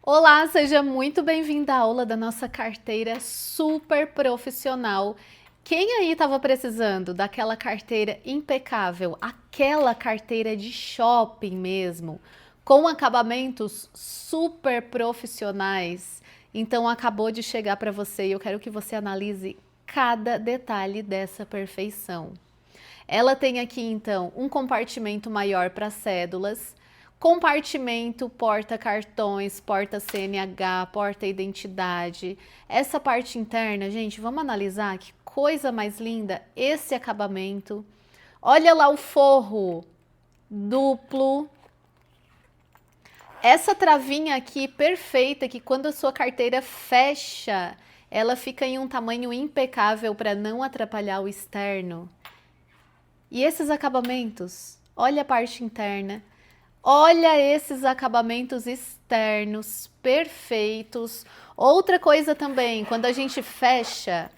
Olá, seja muito bem-vinda à aula da nossa carteira super profissional. Quem aí estava precisando daquela carteira impecável, aquela carteira de shopping mesmo, com acabamentos super profissionais? Então acabou de chegar para você e eu quero que você analise cada detalhe dessa perfeição. Ela tem aqui então um compartimento maior para cédulas, compartimento porta-cartões, porta-CNH, porta-identidade. Essa parte interna, gente, vamos analisar que coisa mais linda esse acabamento. Olha lá o forro duplo. Essa travinha aqui perfeita, que quando a sua carteira fecha, ela fica em um tamanho impecável para não atrapalhar o externo. E esses acabamentos, olha a parte interna, olha esses acabamentos externos perfeitos. Outra coisa também, quando a gente fecha,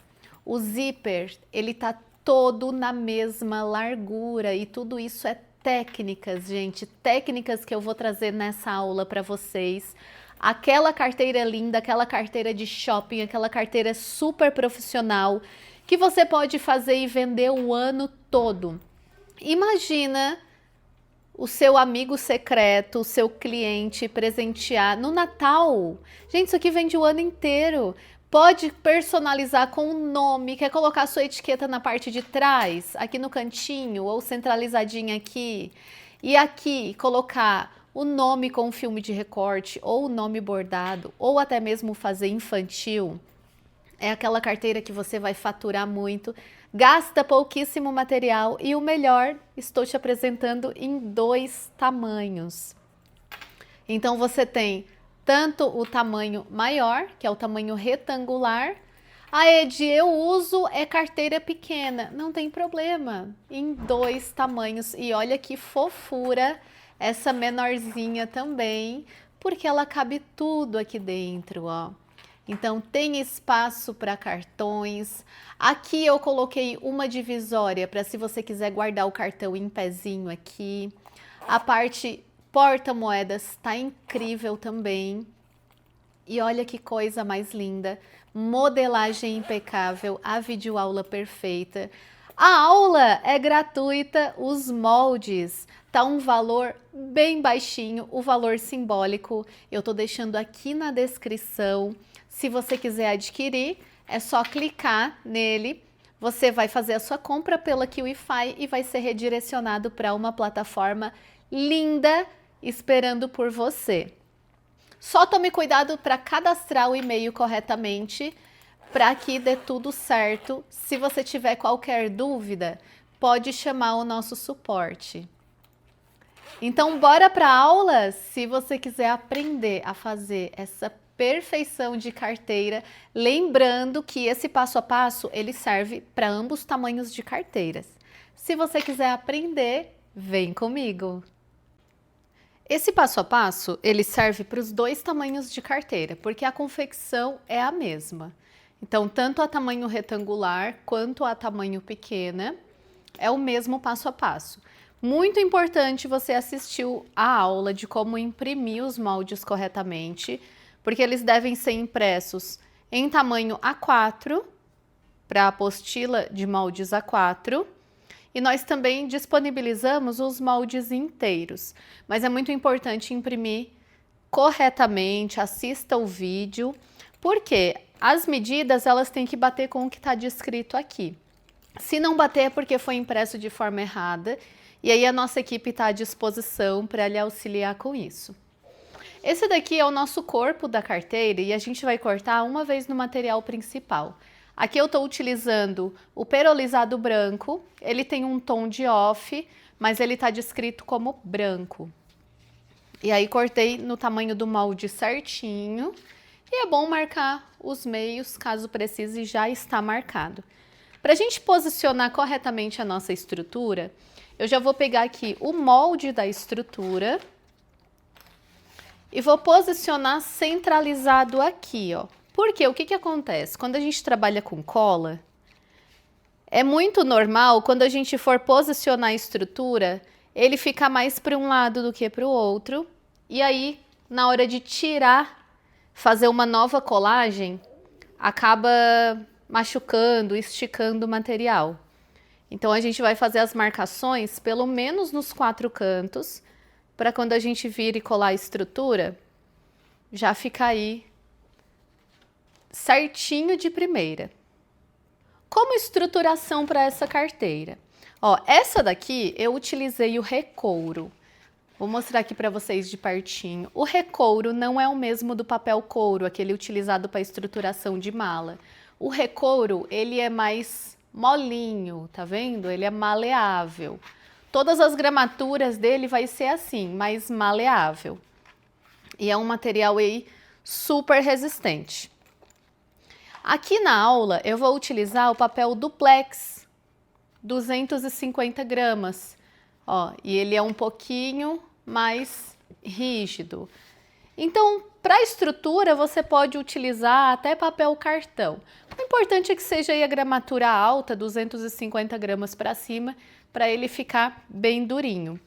o zíper, ele tá todo na mesma largura e tudo isso é técnicas, gente, técnicas que eu vou trazer nessa aula para vocês. Aquela carteira linda, aquela carteira de shopping, aquela carteira super profissional que você pode fazer e vender o ano todo. Imagina o seu amigo secreto, o seu cliente presentear no Natal. Gente, isso aqui vende o ano inteiro. Pode personalizar com o nome, quer colocar a sua etiqueta na parte de trás, aqui no cantinho, ou centralizadinha aqui. E aqui colocar o nome com filme de recorte, ou o nome bordado, ou até mesmo fazer infantil. É aquela carteira que você vai faturar muito, gasta pouquíssimo material e o melhor, estou te apresentando em 2 tamanhos. Então você tem tanto o tamanho maior, que é o tamanho retangular. Ah, Ed, eu uso carteira pequena. Não tem problema, em 2 tamanhos. E olha que fofura essa menorzinha também, porque ela cabe tudo aqui dentro, ó. Então tem espaço para cartões. Aqui eu coloquei uma divisória para se você quiser guardar o cartão em pezinho aqui. A parte porta-moedas está incrível também. E olha que coisa mais linda. Modelagem impecável, a videoaula perfeita. A aula é gratuita, os moldes tá um valor bem baixinho, o valor simbólico eu tô deixando aqui na descrição. Se você quiser adquirir, é só clicar nele. Você vai fazer a sua compra pela QIFI e vai ser redirecionado para uma plataforma linda esperando por você. Só tome cuidado para cadastrar o e-mail corretamente para que dê tudo certo. Se você tiver qualquer dúvida, pode chamar o nosso suporte. Então, bora para a aula? Se você quiser aprender a fazer essa perfeição de carteira, lembrando que esse passo a passo, ele serve para ambos os tamanhos de carteiras. Se você quiser aprender, vem comigo! Esse passo a passo, ele serve para os 2 tamanhos de carteira, porque a confecção é a mesma. Então, tanto a tamanho retangular quanto a tamanho pequena, é o mesmo passo a passo. Muito importante você assistir a aula de como imprimir os moldes corretamente, porque eles devem ser impressos em tamanho A4, para a apostila de moldes A4, e nós também disponibilizamos os moldes inteiros, mas é muito importante imprimir corretamente, assista o vídeo, porque as medidas elas têm que bater com o que está descrito aqui. Se não bater é porque foi impresso de forma errada, e aí a nossa equipe está à disposição para lhe auxiliar com isso. Esse daqui é o nosso corpo da carteira e a gente vai cortar uma vez no material principal. Aqui eu estou utilizando o perolizado branco, ele tem um tom de off, mas ele está descrito como branco. E aí cortei no tamanho do molde certinho, e é bom marcar os meios, caso precise, já está marcado. Para a gente posicionar corretamente a nossa estrutura, eu já vou pegar aqui o molde da estrutura e vou posicionar centralizado aqui, ó. Porque o que acontece? Quando a gente trabalha com cola, é muito normal quando a gente for posicionar a estrutura, ele fica mais para um lado do que para o outro. E aí, na hora de tirar fazer uma nova colagem acaba machucando, esticando o material. Então a gente vai fazer as marcações pelo menos nos 4 cantos, para quando a gente vir e colar a estrutura, já ficar aí certinho de primeira. Como estruturação para essa carteira? Ó, essa daqui eu utilizei o recouro. Vou mostrar aqui para vocês de pertinho. O recouro não é o mesmo do papel couro, aquele utilizado para estruturação de mala. O recouro, ele é mais molinho, tá vendo? Ele é maleável. Todas as gramaturas dele vai ser assim, mais maleável. E é um material aí super resistente. Aqui na aula eu vou utilizar o papel duplex, 250 gramas. Ó, e ele é um pouquinho mais rígido. Então, para estrutura, você pode utilizar até papel cartão. O importante é que seja aí a gramatura alta, 250 gramas para cima, para ele ficar bem durinho.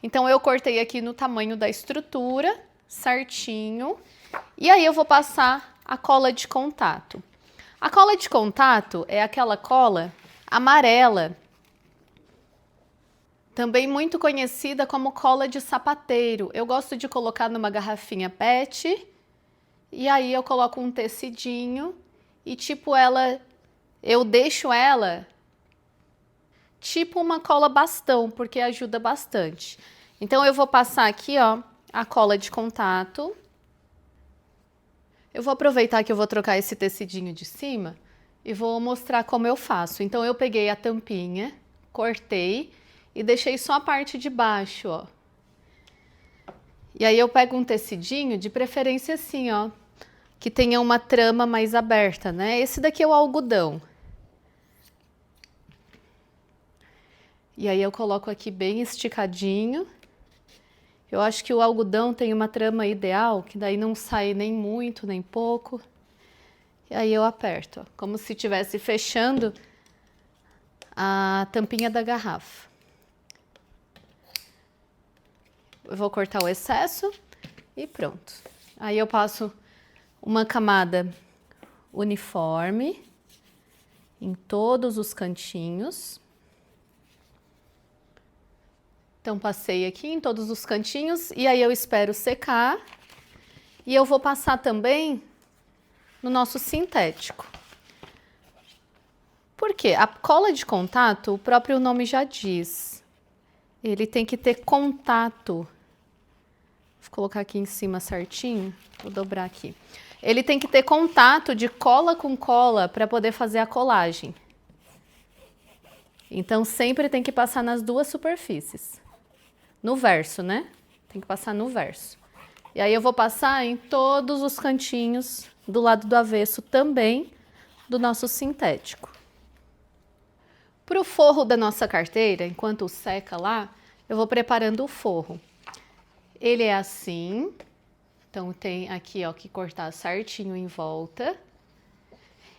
Então, eu cortei aqui no tamanho da estrutura, certinho. E aí, eu vou passar a cola de contato. A cola de contato é aquela cola amarela, também muito conhecida como cola de sapateiro. Eu gosto de colocar numa garrafinha PET e aí eu coloco um tecidinho e eu deixo ela tipo uma cola bastão, porque ajuda bastante. Então eu vou passar aqui, ó, a cola de contato. Eu vou aproveitar que eu vou trocar esse tecidinho de cima e vou mostrar como eu faço. Então eu peguei a tampinha, cortei e deixei só a parte de baixo, ó. E aí eu pego um tecidinho, de preferência assim, ó, que tenha uma trama mais aberta, né? Esse daqui é o algodão. E aí eu coloco aqui bem esticadinho. Eu acho que o algodão tem uma trama ideal, que daí não sai nem muito, nem pouco. E aí eu aperto, ó, como se estivesse fechando a tampinha da garrafa. Eu vou cortar o excesso e pronto. Aí eu passo uma camada uniforme em todos os cantinhos. Então, passei aqui em todos os cantinhos e aí eu espero secar. E eu vou passar também no nosso sintético. Por quê? A cola de contato, o próprio nome já diz. Ele tem que ter contato. Vou colocar aqui em cima certinho. Vou dobrar aqui. Ele tem que ter contato de cola com cola para poder fazer a colagem. Então, sempre tem que passar nas duas superfícies. No verso, né? Tem que passar no verso. E aí eu vou passar em todos os cantinhos do lado do avesso também do nosso sintético. Para o forro da nossa carteira, enquanto seca lá, eu vou preparando o forro. Ele é assim, então tem aqui, ó, que cortar certinho em volta.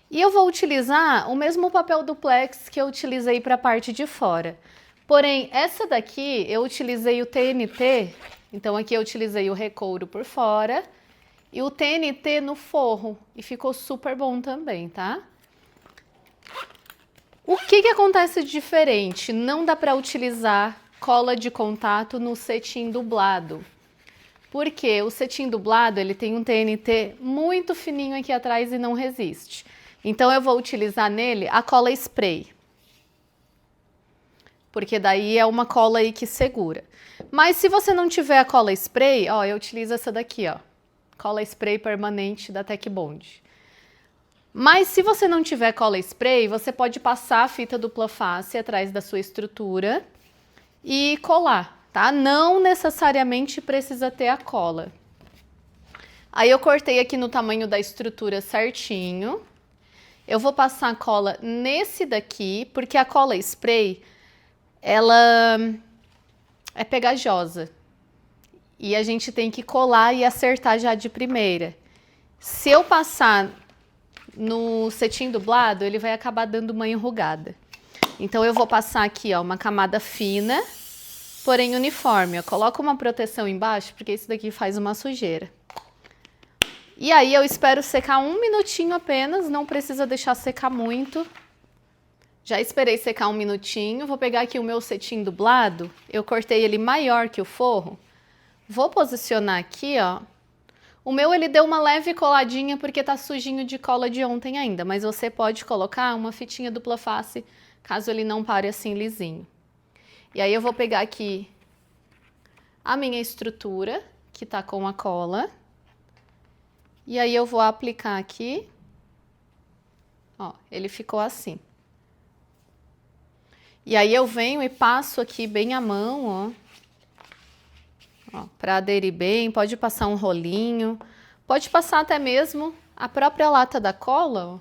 E eu vou utilizar o mesmo papel duplex que eu utilizei para a parte de fora. Porém, essa daqui eu utilizei o TNT, então aqui eu utilizei o recouro por fora e o TNT no forro e ficou super bom também, tá? O que acontece de diferente? Não dá para utilizar cola de contato no cetim dublado. Porque o cetim dublado, ele tem um TNT muito fininho aqui atrás e não resiste. Então eu vou utilizar nele a cola spray. Porque daí é uma cola aí que segura. Mas se você não tiver a cola spray, ó, eu utilizo essa daqui, ó. Cola spray permanente da Tec Bond. Mas se você não tiver cola spray, você pode passar a fita dupla face atrás da sua estrutura e colar, tá? Não necessariamente precisa ter a cola. Aí eu cortei aqui no tamanho da estrutura certinho. Eu vou passar a cola nesse daqui, porque a cola spray, ela é pegajosa. E a gente tem que colar e acertar já de primeira. Se eu passar no cetim dublado, ele vai acabar dando uma enrugada. Então eu vou passar aqui, ó, uma camada fina, porém uniforme. Eu coloco uma proteção embaixo, porque isso daqui faz uma sujeira. E aí eu espero secar 1 minutinho apenas, não precisa deixar secar muito. Já esperei secar 1 minutinho, vou pegar aqui o meu cetim dublado, eu cortei ele maior que o forro. Vou posicionar aqui, ó. O meu ele deu uma leve coladinha porque tá sujinho de cola de ontem ainda, mas você pode colocar uma fitinha dupla face, caso ele não pare assim lisinho. E aí eu vou pegar aqui a minha estrutura, que tá com a cola. E aí eu vou aplicar aqui. Ó, ele ficou assim. E aí eu venho e passo aqui bem a mão, ó, para aderir bem. Pode passar um rolinho, pode passar até mesmo a própria lata da cola, ó,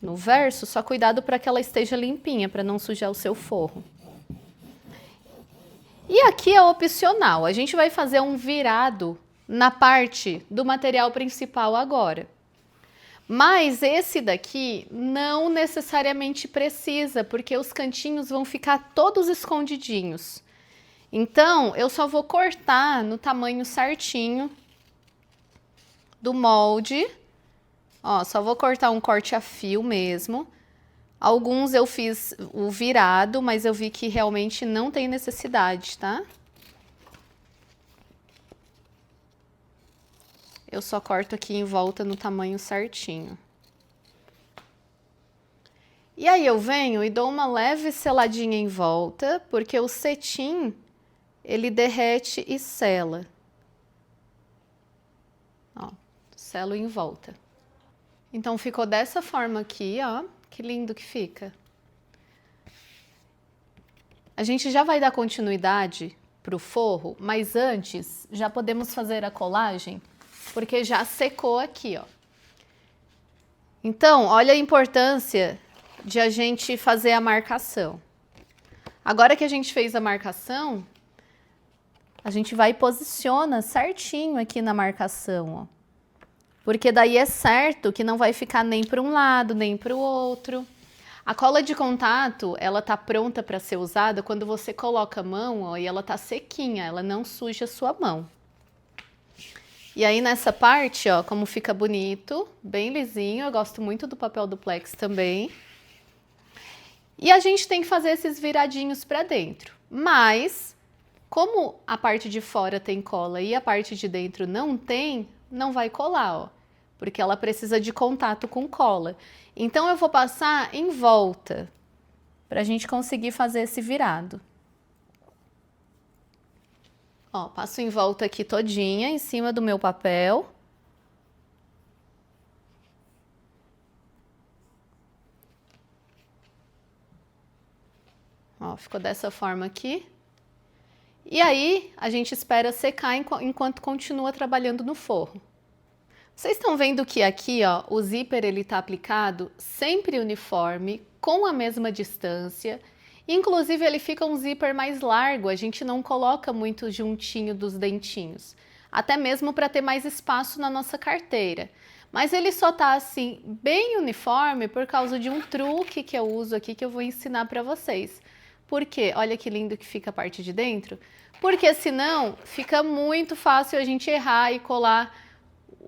no verso, só cuidado para que ela esteja limpinha, para não sujar o seu forro. E aqui é opcional, a gente vai fazer um virado na parte do material principal agora. Mas esse daqui não necessariamente precisa, porque os cantinhos vão ficar todos escondidinhos. Então, eu só vou cortar no tamanho certinho do molde. Ó, só vou cortar um corte a fio mesmo. Alguns eu fiz o virado, mas eu vi que realmente não tem necessidade, tá? Eu só corto aqui em volta no tamanho certinho. E aí eu venho e dou uma leve seladinha em volta, porque o cetim, ele derrete e sela. Ó, selo em volta. Então ficou dessa forma aqui, ó. Que lindo que fica. A gente já vai dar continuidade pro forro, mas antes já podemos fazer a colagem, porque já secou aqui, ó. Então, olha a importância de a gente fazer a marcação. Agora que a gente fez a marcação, a gente vai e posiciona certinho aqui na marcação, ó. Porque daí é certo que não vai ficar nem para um lado, nem para o outro. A cola de contato, ela tá pronta para ser usada quando você coloca a mão, ó, e ela tá sequinha, ela não suja a sua mão. E aí nessa parte, ó, como fica bonito, bem lisinho, eu gosto muito do papel duplex também. E a gente tem que fazer esses viradinhos para dentro. Mas, como a parte de fora tem cola e a parte de dentro não tem, não vai colar, ó. Porque ela precisa de contato com cola. Então eu vou passar em volta, para a gente conseguir fazer esse virado. Ó, passo em volta aqui todinha, em cima do meu papel. Ó, ficou dessa forma aqui. E aí, a gente espera secar enquanto continua trabalhando no forro. Vocês estão vendo que aqui, ó, o zíper ele tá aplicado sempre uniforme, com a mesma distância. Inclusive, ele fica um zíper mais largo, a gente não coloca muito juntinho dos dentinhos. Até mesmo para ter mais espaço na nossa carteira. Mas ele só tá assim, bem uniforme por causa de um truque que eu uso aqui que eu vou ensinar para vocês. Por quê? Olha que lindo que fica a parte de dentro. Porque senão fica muito fácil a gente errar e colar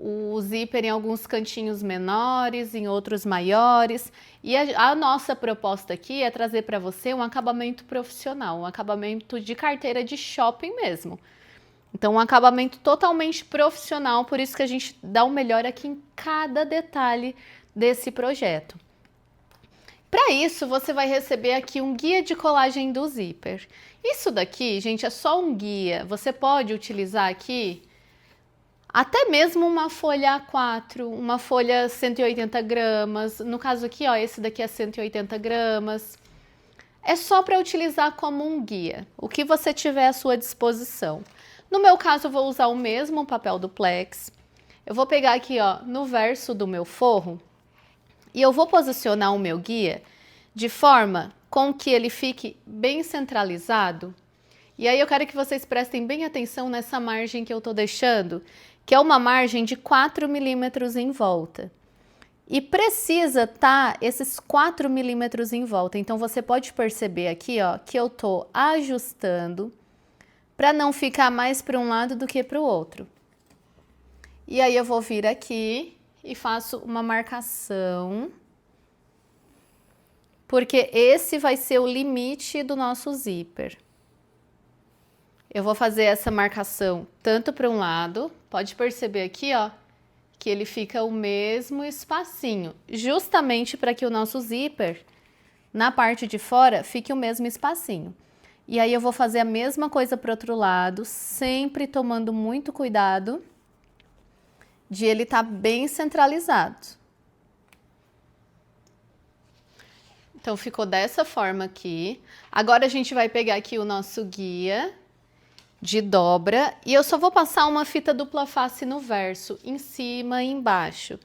o zíper em alguns cantinhos menores, em outros maiores. E a nossa proposta aqui é trazer para você um acabamento profissional, um acabamento de carteira de shopping mesmo. Então, um acabamento totalmente profissional, por isso que a gente dá o melhor aqui em cada detalhe desse projeto. Para isso, você vai receber aqui um guia de colagem do zíper. Isso daqui, gente, é só um guia. Você pode utilizar aqui até mesmo uma folha A4, uma folha 180 gramas. No caso aqui, ó, esse daqui é 180 gramas. É só para utilizar como um guia, o que você tiver à sua disposição. No meu caso, eu vou usar o mesmo papel duplex. Eu vou pegar aqui, ó, no verso do meu forro e eu vou posicionar o meu guia de forma com que ele fique bem centralizado. E aí eu quero que vocês prestem bem atenção nessa margem que eu tô deixando, que é uma margem de 4 milímetros em volta. E precisa estar esses 4 milímetros em volta. Então, você pode perceber aqui, ó, que eu tô ajustando para não ficar mais para um lado do que para o outro. E aí eu vou vir aqui e faço uma marcação, porque esse vai ser o limite do nosso zíper. Eu vou fazer essa marcação tanto para um lado, pode perceber aqui, ó, que ele fica o mesmo espacinho, justamente para que o nosso zíper, na parte de fora, fique o mesmo espacinho. E aí eu vou fazer a mesma coisa para o outro lado, sempre tomando muito cuidado de ele estar bem centralizado. Então ficou dessa forma aqui. Agora a gente vai pegar aqui o nosso guia de dobra e eu só vou passar uma fita dupla face no verso, em cima e embaixo.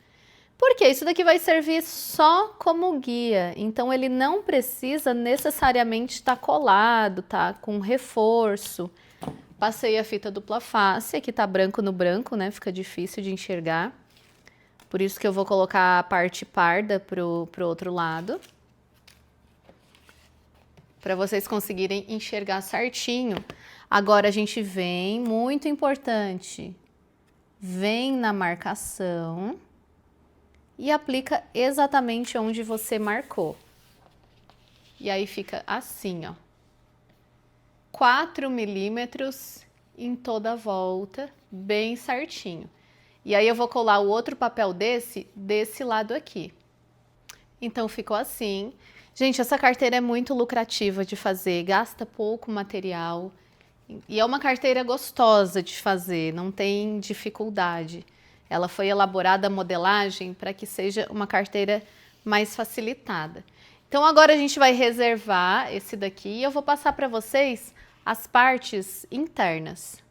Porque isso daqui vai servir só como guia, então ele não precisa necessariamente estar colado, tá? Com reforço. Passei a fita dupla face, aqui tá branco no branco, né? Fica difícil de enxergar. Por isso que eu vou colocar a parte parda pro outro lado. Para vocês conseguirem enxergar certinho. Agora a gente vem, muito importante, vem na marcação e aplica exatamente onde você marcou. E aí fica assim, ó. 4 milímetros em toda a volta, bem certinho. E aí eu vou colar o outro papel desse lado aqui. Então ficou assim. Gente, essa carteira é muito lucrativa de fazer, gasta pouco material. E é uma carteira gostosa de fazer, não tem dificuldade. Ela foi elaborada a modelagem para que seja uma carteira mais facilitada. Então agora a gente vai reservar esse daqui e eu vou passar para vocês as partes internas.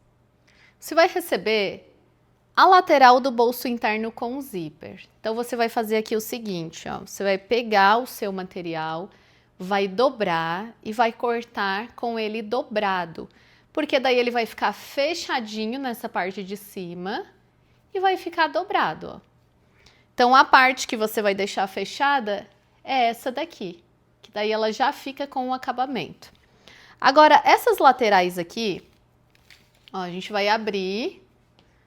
Você vai receber a lateral do bolso interno com o zíper. Então você vai fazer aqui o seguinte, ó, você vai pegar o seu material, vai dobrar e vai cortar com ele dobrado. Porque daí ele vai ficar fechadinho nessa parte de cima e vai ficar dobrado, ó. Então, a parte que você vai deixar fechada é essa daqui, que daí ela já fica com o acabamento. Agora, essas laterais aqui, ó, a gente vai abrir,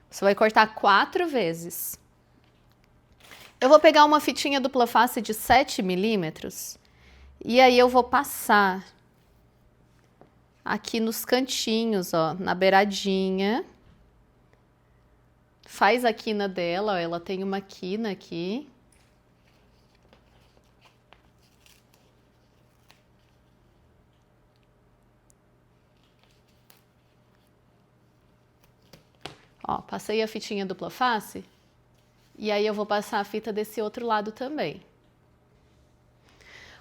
você vai cortar 4 vezes. Eu vou pegar uma fitinha dupla face de 7 milímetros e aí eu vou passar aqui nos cantinhos, ó, na beiradinha. Faz a quina dela, ó, ela tem uma quina aqui. Ó, passei a fitinha dupla face e aí eu vou passar a fita desse outro lado também.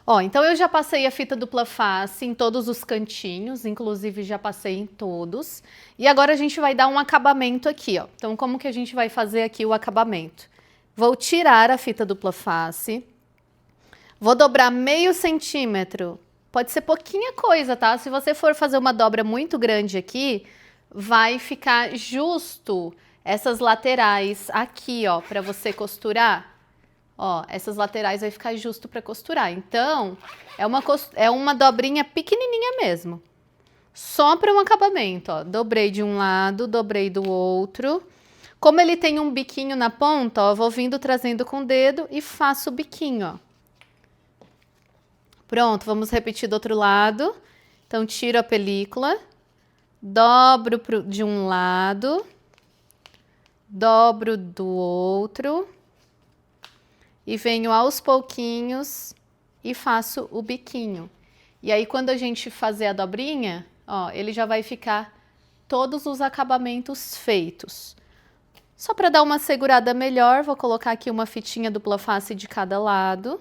Ó, então eu já passei a fita dupla face em todos os cantinhos, inclusive já passei em todos. E agora a gente vai dar um acabamento aqui, ó. Então como que a gente vai fazer aqui o acabamento? Vou tirar a fita dupla face, vou dobrar meio centímetro. Pode ser pouquinha coisa, tá? Se você for fazer uma dobra muito grande aqui, vai ficar justo essas laterais aqui, ó, para você costurar. Ó, essas laterais vai ficar justo para costurar. Então, é uma dobrinha pequenininha mesmo. Só para um acabamento, ó. Dobrei de um lado, dobrei do outro. Como ele tem um biquinho na ponta, ó, eu vou vindo trazendo com o dedo e faço o biquinho, ó. Pronto, vamos repetir do outro lado. Então, tiro a película, dobro de um lado, dobro do outro. E venho aos pouquinhos e faço o biquinho. E aí, quando a gente fazer a dobrinha, ó, ele já vai ficar todos os acabamentos feitos. Só para dar uma segurada melhor, vou colocar aqui uma fitinha dupla face de cada lado.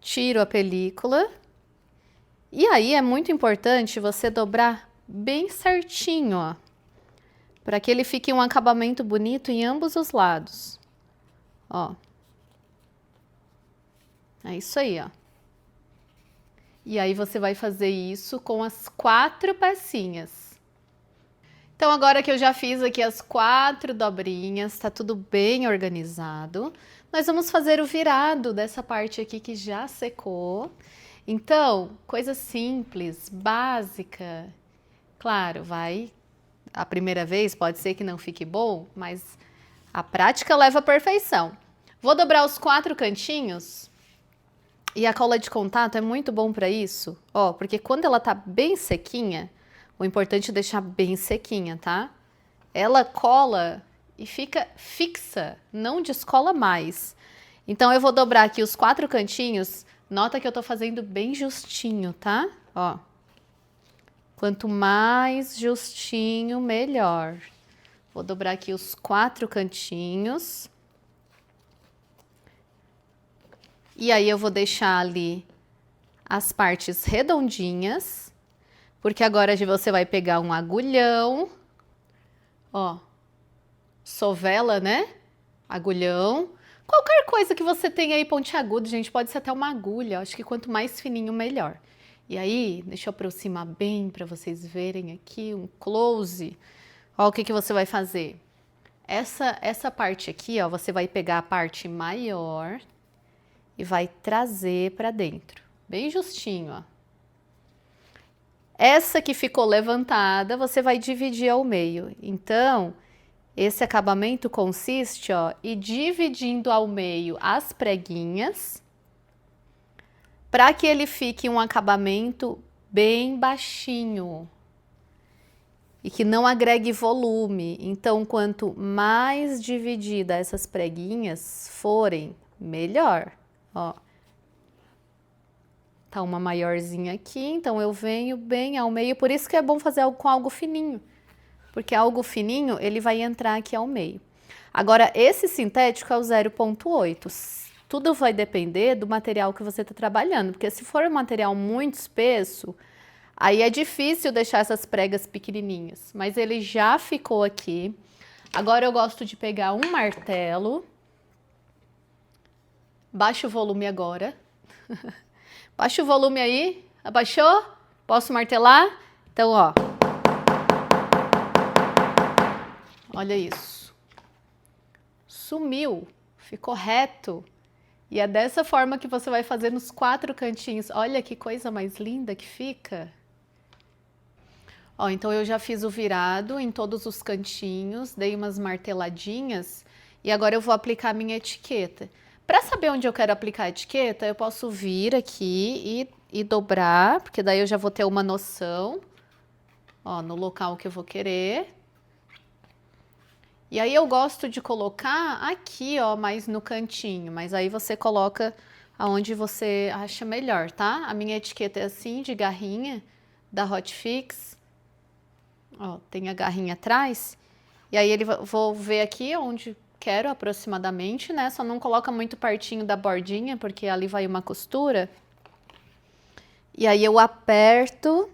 Tiro a película. E aí, é muito importante você dobrar bem certinho, ó. Para que ele fique um acabamento bonito em ambos os lados. Ó. É isso aí, ó. E aí você vai fazer isso com as 4 pecinhas. Então agora que eu já fiz aqui as 4 dobrinhas, tá tudo bem organizado, nós vamos fazer o virado dessa parte aqui que já secou. Então, coisa simples, básica. Claro, vai a primeira vez pode ser que não fique bom, mas a prática leva à perfeição. Vou dobrar os 4 cantinhos. E a cola de contato é muito bom para isso, ó, porque quando ela tá bem sequinha, o importante é deixar bem sequinha, tá? Ela cola e fica fixa, não descola mais. Então eu vou dobrar aqui os 4 cantinhos, nota que eu tô fazendo bem justinho, tá? Ó. Quanto mais justinho, melhor. Vou dobrar aqui os 4 cantinhos. E aí eu vou deixar ali as partes redondinhas, porque agora você vai pegar um agulhão, ó, sovela, né? Agulhão. Qualquer coisa que você tenha aí pontiagudo, gente, pode ser até uma agulha. Acho que quanto mais fininho, melhor. E aí, deixa eu aproximar bem para vocês verem aqui, um close. Ó, o que que você vai fazer? Essa parte aqui, ó, você vai pegar a parte maior e vai trazer para dentro, bem justinho, ó. Essa que ficou levantada, você vai dividir ao meio. Então, esse acabamento consiste, ó, em dividindo ao meio as preguinhas, para que ele fique um acabamento bem baixinho e que não agregue volume. Então, quanto mais dividida essas preguinhas forem, melhor. Ó, tá uma maiorzinha aqui, então eu venho bem ao meio, por isso que é bom fazer algo com algo fininho, porque algo fininho, ele vai entrar aqui ao meio. Agora, esse sintético é o 0,8, tudo vai depender do material que você tá trabalhando, porque se for um material muito espesso, aí é difícil deixar essas pregas pequenininhas, mas ele já ficou aqui. Agora eu gosto de pegar um martelo. Baixa o volume agora. Baixa o volume aí. Abaixou? Posso martelar? Então, ó. Olha isso. Sumiu. Ficou reto. E é dessa forma que você vai fazer nos 4 cantinhos. Olha que coisa mais linda que fica. Ó, então eu já fiz o virado em todos os cantinhos. Dei umas marteladinhas. E agora eu vou aplicar a minha etiqueta. Para saber onde eu quero aplicar a etiqueta, eu posso vir aqui e dobrar, porque daí eu já vou ter uma noção, ó, no local que eu vou querer. E aí eu gosto de colocar aqui, ó, mais no cantinho, mas aí você coloca aonde você acha melhor, tá? A minha etiqueta é assim, de garrinha, da Hotfix. Ó, tem a garrinha atrás. E aí vou ver aqui onde quero aproximadamente, né? Só não coloca muito pertinho da bordinha, porque ali vai uma costura. E aí eu aperto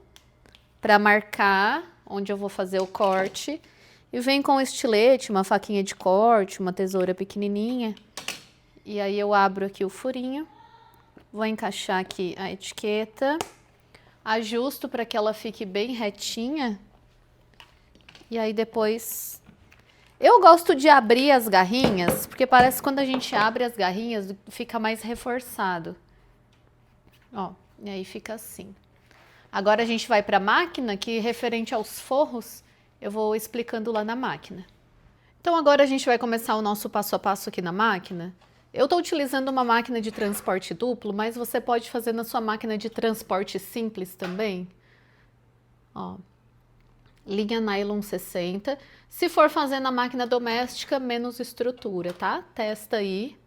para marcar onde eu vou fazer o corte. E vem com um estilete, uma faquinha de corte, uma tesoura pequenininha. E aí eu abro aqui o furinho. Vou encaixar aqui a etiqueta. Ajusto para que ela fique bem retinha. E aí depois... Eu gosto de abrir as garrinhas, porque parece que quando a gente abre as garrinhas, fica mais reforçado. Ó, e aí fica assim. Agora a gente vai para a máquina, que referente aos forros, eu vou explicando lá na máquina. Então agora a gente vai começar o nosso passo a passo aqui na máquina. Eu estou utilizando uma máquina de transporte duplo, mas você pode fazer na sua máquina de transporte simples também. Ó, linha nylon 60. Se for fazer na máquina doméstica, menos estrutura, tá? Testa aí.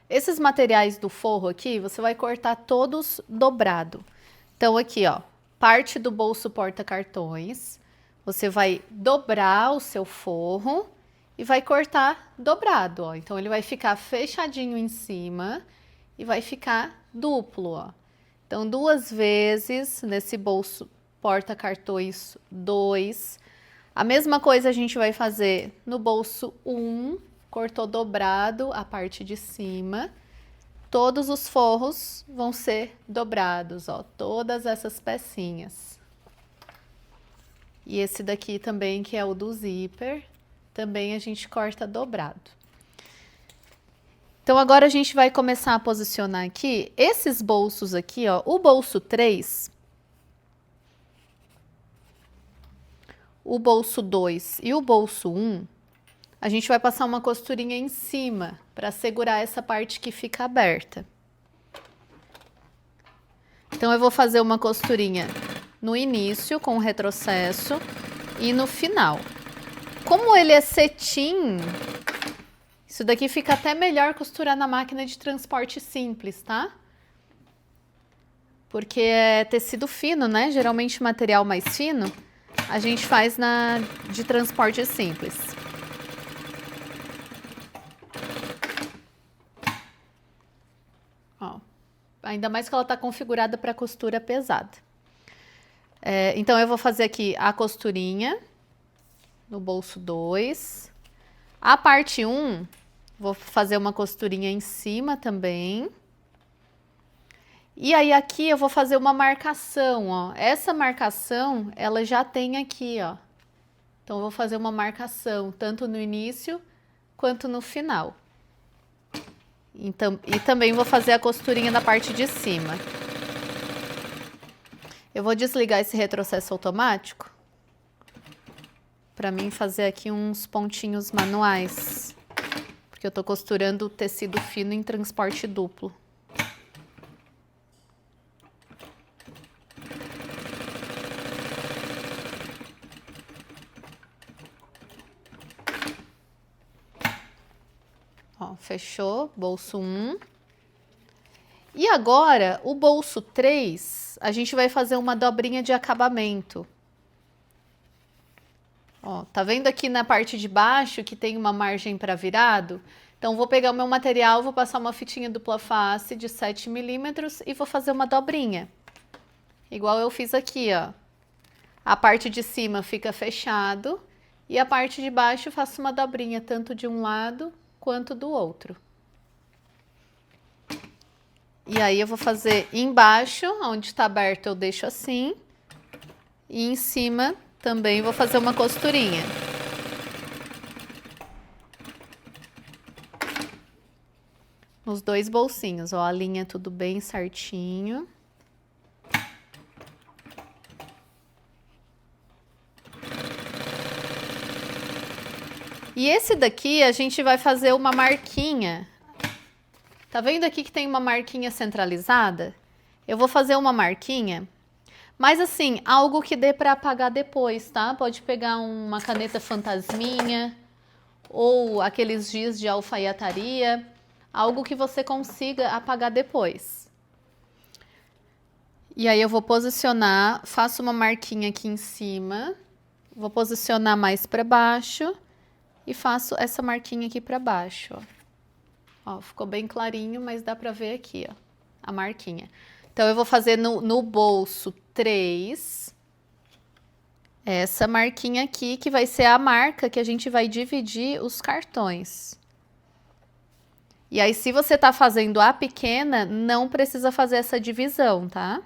Esses materiais do forro aqui, você vai cortar todos dobrado. Então aqui, ó, parte do bolso porta-cartões. Você vai dobrar o seu forro e vai cortar dobrado, ó. Então ele vai ficar fechadinho em cima e vai ficar duplo, ó. Então 2 vezes nesse bolso porta-cartões 2. A mesma coisa a gente vai fazer no bolso 1, cortou dobrado a parte de cima. Todos os forros vão ser dobrados, ó, todas essas pecinhas. E esse daqui também, que é o do zíper, também a gente corta dobrado. Então agora a gente vai começar a posicionar aqui esses bolsos aqui, ó, o bolso 3... o bolso 2 e o bolso 1, a gente vai passar uma costurinha em cima para segurar essa parte que fica aberta. Então, eu vou fazer uma costurinha no início com o retrocesso e no final. Como ele é cetim, isso daqui fica até melhor costurar na máquina de transporte simples, tá? Porque é tecido fino, né? Geralmente material mais fino, a gente faz de transporte simples. Ó, ainda mais que ela tá configurada para costura pesada. Então, eu vou fazer aqui a costurinha no bolso 2. A parte 1, vou fazer uma costurinha em cima também. E aí aqui eu vou fazer uma marcação, ó. Essa marcação, ela já tem aqui, ó. Então, eu vou fazer uma marcação tanto no início quanto no final. Então, e também vou fazer a costurinha da parte de cima. Eu vou desligar esse retrocesso automático para mim fazer aqui uns pontinhos manuais, porque eu tô costurando tecido fino em transporte duplo. Ó, fechou, bolso 1. E agora, o bolso 3, a gente vai fazer uma dobrinha de acabamento. Ó, tá vendo aqui na parte de baixo que tem uma margem para virado? Então, vou pegar o meu material, vou passar uma fitinha dupla face de 7 milímetros e vou fazer uma dobrinha. Igual eu fiz aqui, ó. A parte de cima fica fechado e a parte de baixo eu faço uma dobrinha tanto de um lado quanto do outro. E aí eu vou fazer embaixo, onde está aberto eu deixo assim, e em cima também vou fazer uma costurinha. Nos dois bolsinhos, ó, a linha tudo bem certinho. E esse daqui a gente vai fazer uma marquinha. Tá vendo aqui que tem uma marquinha centralizada? Eu vou fazer uma marquinha, mas assim, algo que dê para apagar depois, tá? Pode pegar uma caneta fantasminha ou aqueles giz de alfaiataria, algo que você consiga apagar depois. E aí eu vou posicionar, faço uma marquinha aqui em cima, vou posicionar mais para baixo e faço essa marquinha aqui para baixo, ó. Ó, ficou bem clarinho, mas dá para ver aqui, ó, a marquinha. Então, eu vou fazer no bolso 3, essa marquinha aqui, que vai ser a marca que a gente vai dividir os cartões. E aí, se você tá fazendo a pequena, não precisa fazer essa divisão, tá?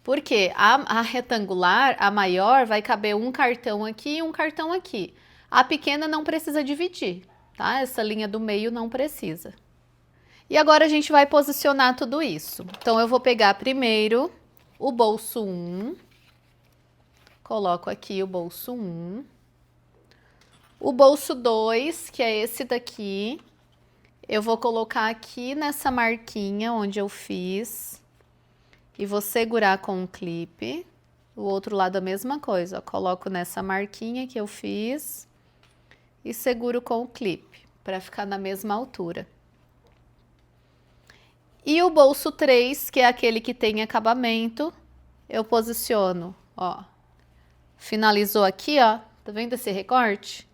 Porque a retangular, a maior, vai caber um cartão aqui e um cartão aqui. A pequena não precisa dividir, tá? Essa linha do meio não precisa. E agora a gente vai posicionar tudo isso. Então, eu vou pegar primeiro o bolso 1. Coloco aqui o bolso 1. O bolso 2, que é esse daqui, eu vou colocar aqui nessa marquinha onde eu fiz. E vou segurar com um clipe. O outro lado a mesma coisa, ó. Coloco nessa marquinha que eu fiz e seguro com o clipe, para ficar na mesma altura. E o bolso 3, que é aquele que tem acabamento, eu posiciono, ó. Finalizou aqui, ó. Tá vendo esse recorte?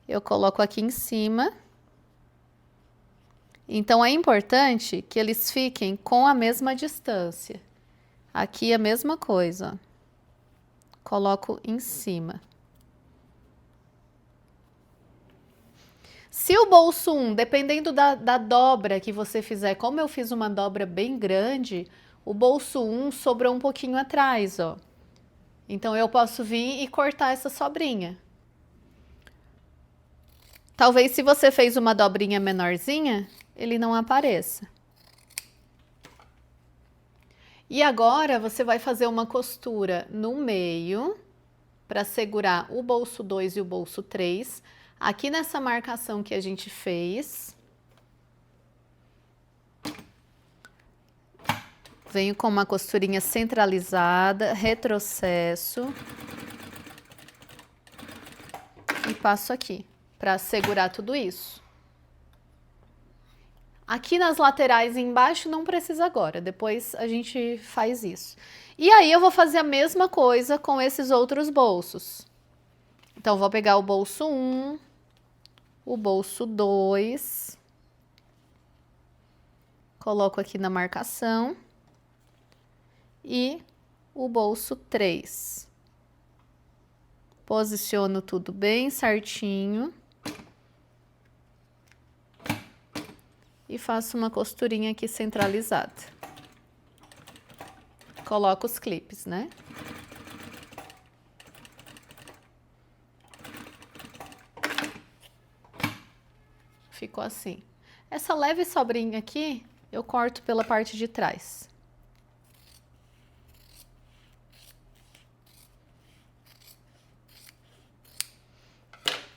Eu coloco aqui em cima. Então, é importante que eles fiquem com a mesma distância. Aqui a mesma coisa, ó. Coloco em cima. Se o bolso 1, dependendo da dobra que você fizer, como eu fiz uma dobra bem grande, o bolso 1 sobrou um pouquinho atrás, ó. Então, eu posso vir e cortar essa sobrinha. Talvez se você fez uma dobrinha menorzinha, ele não apareça. E agora, você vai fazer uma costura no meio para segurar o bolso 2 e o bolso 3, aqui nessa marcação que a gente fez. Venho com uma costurinha centralizada, retrocesso e passo aqui para segurar tudo isso. Aqui nas laterais e embaixo não precisa agora, depois a gente faz isso. E aí eu vou fazer a mesma coisa com esses outros bolsos. Então, vou pegar o bolso 1, o bolso 2, coloco aqui na marcação. E o bolso 3. Posiciono tudo bem certinho. E faço uma costurinha aqui centralizada. Coloco os clipes, né? Ficou assim. Essa leve sobrinha aqui, eu corto pela parte de trás.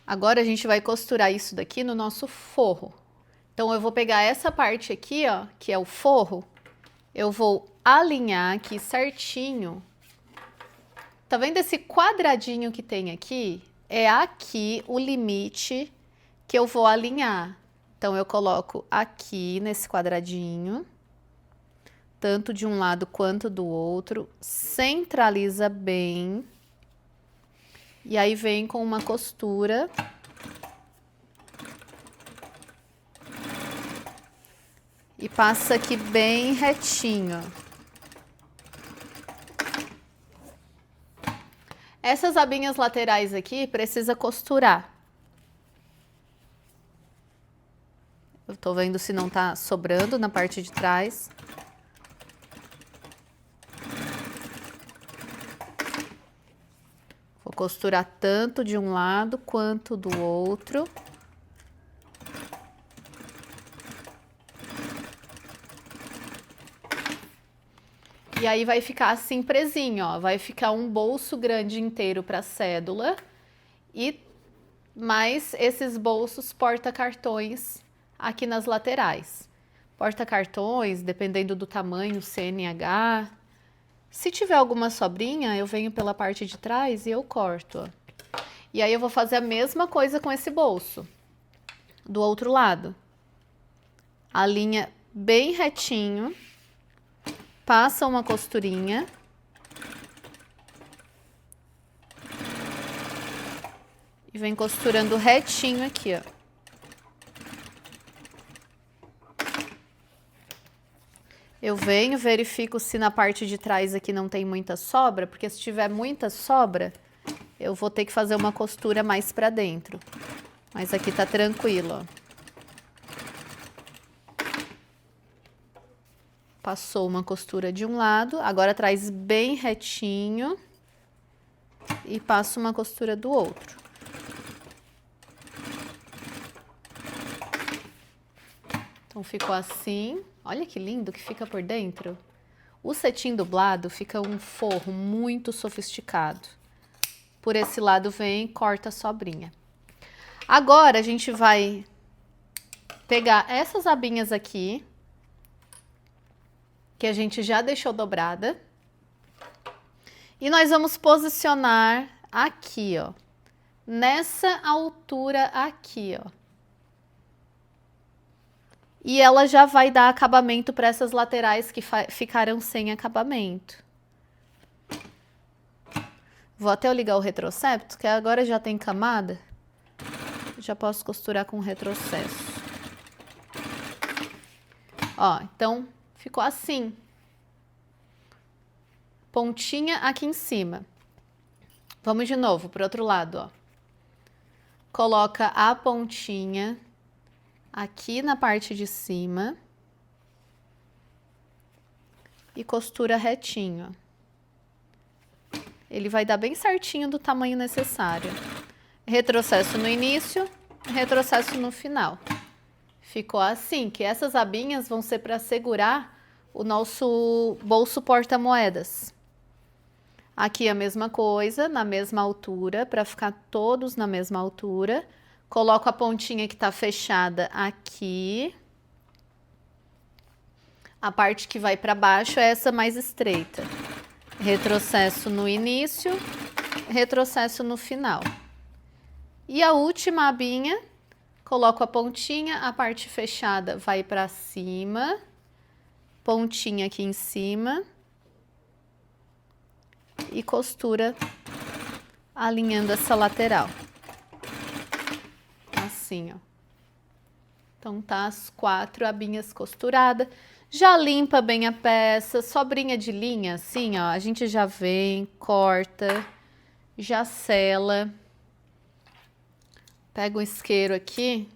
Agora a gente vai costurar isso daqui no nosso forro. Então eu vou pegar essa parte aqui, ó, que é o forro, eu vou alinhar aqui certinho. Tá vendo esse quadradinho que tem aqui? É aqui o limite que eu vou alinhar. Então eu coloco aqui nesse quadradinho, tanto de um lado quanto do outro, centraliza bem. E aí vem com uma costura. E passa aqui bem retinho. Essas abinhas laterais aqui precisa costurar. Eu tô vendo se não tá sobrando na parte de trás. Vou costurar tanto de um lado quanto do outro. E aí vai ficar assim presinho, ó. Vai ficar um bolso grande inteiro para cédula e mais esses bolsos porta-cartões aqui nas laterais. Porta-cartões, dependendo do tamanho, CNH. Se tiver alguma sobrinha, eu venho pela parte de trás e eu corto, ó. E aí eu vou fazer a mesma coisa com esse bolso. Do outro lado. Alinha bem retinho. Passa uma costurinha. E vem costurando retinho aqui, ó. Eu venho, verifico se na parte de trás aqui não tem muita sobra, porque se tiver muita sobra, eu vou ter que fazer uma costura mais pra dentro. Mas aqui tá tranquilo, ó. Passou uma costura de um lado, agora traz bem retinho e passo uma costura do outro. Então ficou assim, olha que lindo que fica por dentro. O cetim dublado fica um forro muito sofisticado. Por esse lado vem, corta a sobrinha. Agora a gente vai pegar essas abinhas aqui, que a gente já deixou dobrada. E nós vamos posicionar aqui, ó. Nessa altura aqui, ó. E ela já vai dar acabamento para essas laterais que ficaram sem acabamento. Vou até eu ligar o retrocepto, que agora já tem camada. Já posso costurar com retrocesso. Ó, então ficou assim. Pontinha aqui em cima. Vamos de novo pro outro lado, ó. Coloca a pontinha aqui na parte de cima. E costura retinho. Ele vai dar bem certinho do tamanho necessário. Retrocesso no início, retrocesso no final. Ficou assim, que essas abinhas vão ser para segurar o nosso bolso porta-moedas. Aqui a mesma coisa, na mesma altura, para ficar todos na mesma altura. Coloco a pontinha que tá fechada aqui. A parte que vai para baixo é essa mais estreita. Retrocesso no início, retrocesso no final. E a última abinha, coloco a pontinha, a parte fechada vai para cima, pontinha aqui em cima e costura alinhando essa lateral. Assim, ó. Então tá as 4 abinhas costuradas. Já limpa bem a peça, sobrinha de linha, assim, ó, a gente já vem, corta, já sela. Pega o isqueiro aqui